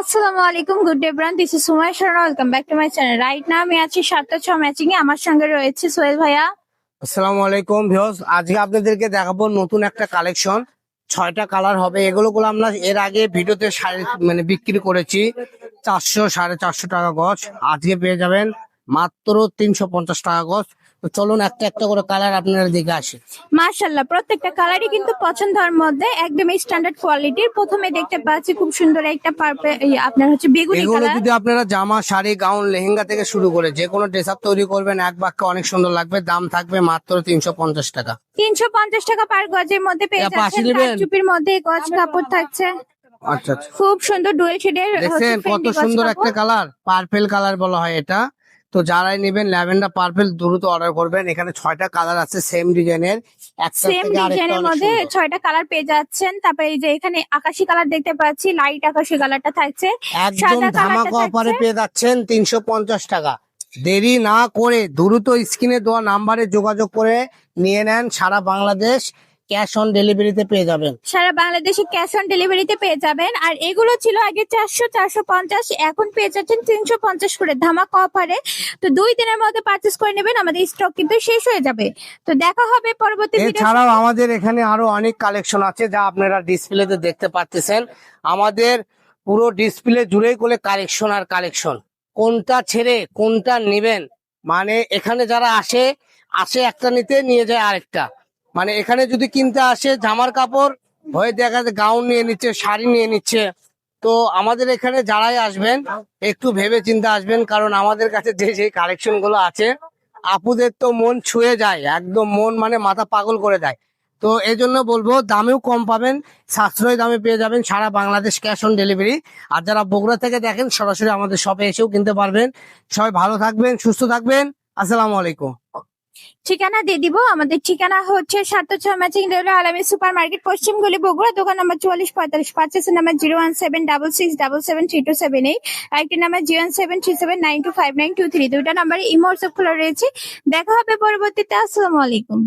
আসসালামু আলাইকুম, good day ব্রান, this is Sumai Sharma, welcome back to my channel. Right না আমি আছি 7টা 6 ম্যাচিং এ। আমার সঙ্গে রয়েছে সোহেল ভাইয়া। আসসালামু আলাইকুম ভিউয়ার্স, আজকে আপনাদেরকে দেখাবো নতুন একটা কালেকশন। 6টা কালার হবে। এগুলো আমরা এর আগে ভিডিওতে বিক্রি করেছি 400 450 টাকা গজ। আজকে পেয়ে যাবেন মাত্র 350 টাকা গজ। তো চলুন একটা একটা করে কালার আপনারা দেখে আসি। মাশাআল্লাহ, প্রত্যেকটা কালারই কিন্তু পছন্দের মধ্যে একদম স্ট্যান্ডার্ড কোয়ালিটির। প্রথমে দেখতে পাচ্ছি খুব সুন্দর একটা পার্পল, আপনার হচ্ছে বেগুনি এগুলো কালার। যদি আপনারা জামা, শাড়ি, গাউন, লেহেঙ্গা থেকে শুরু করে যে কোনো ড্রেস আপ তৈরি করবেন, এক বাক্যে অনেক সুন্দর লাগবে। দাম থাকবে মাত্র 350 টাকা। 350 টাকা পার গজের মধ্যে পেয়ে এটা পাশে যাচ্ছেন। নেবেন? কারচুপির মধ্যে গজ কাপড় থাকছে। আচ্ছা আচ্ছা, খুব সুন্দর ডুয়েল শেডের দেখছেন কত সুন্দর একটা কালার, পার্পেল কালার বলা হয় এটা। তো যারাই নেবেন ল্যাভেন্ডার পার্পেল দ্রুত অর্ডার করবেন। এখানে 6টা কালার আছে সেম ডিজাইনের, একটা সেম থেকে আরেকটা ডিজাইনের অনেক মধ্যে সুন্দর। 6টা কালার পেয়ে যাচ্ছেন। তারপরে এই যে এখানে আকাশি কালার দেখতে পাচ্ছি, লাইট আকাশি কালারটা থাকছে, একদম সাদা কালারটা ধামাকা অফারে থাকছে। পেয়ে যাচ্ছেন 350 টাকা। দেরি না করে দ্রুত স্ক্রিনে দেওয়া নাম্বারে যোগাযোগ করে নিয়ে নেন। সারা বাংলাদেশ ক্যাশ অন ডেলিভারিতে পেয়ে যাবেন। সারা বাংলাদেশে ক্যাশ অন ডেলিভারিতে পেয়ে যাবেন। আর এগুলো ছিল আগে 400 450, এখন পেয়ে যাচ্ছেন 350 করে ধামাকা অফারে। তো 2 দিনের মধ্যে পারচেজ করে নেবেন, আমাদের স্টক কিন্তু শেষ হয়ে যাবে। তো দেখা হবে পরবর্তী ভিডিও। এছাড়াও আমাদের এখানে আরো অনেক কালেকশন আছে যা আপনারা ডিসপ্লেতে দেখতে পাচ্ছেন। আমাদের পুরো ডিসপ্লে জুড়েই করে কালেকশন আর কালেকশন। কোনটা ছেড়ে কোনটা নেবেন, মানে এখানে যারা আসে আসে একটা নিতে নিয়ে যায় আরেকটা। মানে এখানে যদি কিনতে আসে জামার কাপড় হয়ে দেখা যায় গাউন নিয়ে নিচ্ছে, শাড়ি নিয়ে নিচ্ছে। তো আমাদের এখানে যারাই আসবেন একটু ভেবে চিন্তে আসবেন, কারণ আমাদের কাছে যে যে কালেকশন গুলো আছে আপুদের তো মন ছুঁয়ে যায়, একদম মন মানে মাথা পাগল করে দেয়। তো এই জন্য বলবো দামেও কম পাবেন, সাশ্রয়ী দামে পেয়ে যাবেন সারা বাংলাদেশ ক্যাশ অন ডেলিভারি। আর যারা বগুড়া থেকে দেখেন সরাসরি আমাদের শপে এসেও কিনতে পারবেন। সবাই ভালো থাকবেন, সুস্থ থাকবেন। আসসালামু আলাইকুম। ঠিকানা দিয়ে দিব। আমাদের ঠিকানা হচ্ছে 7টা 6 ম্যাচিং রেলওয়ে আলামী সুপার মার্কেট, পশ্চিম গলি, বগুড়া। দোকান নাম্বার 4445, পার্চেসের নাম্বার 01766773278, আরেকটি নাম্বার 01737925923। দুইটা নাম্বারে ইমো হোয়াটসঅ্যাপ খোলা রয়েছে। দেখা হবে পরবর্তীতে। আসসালামু আলাইকুম।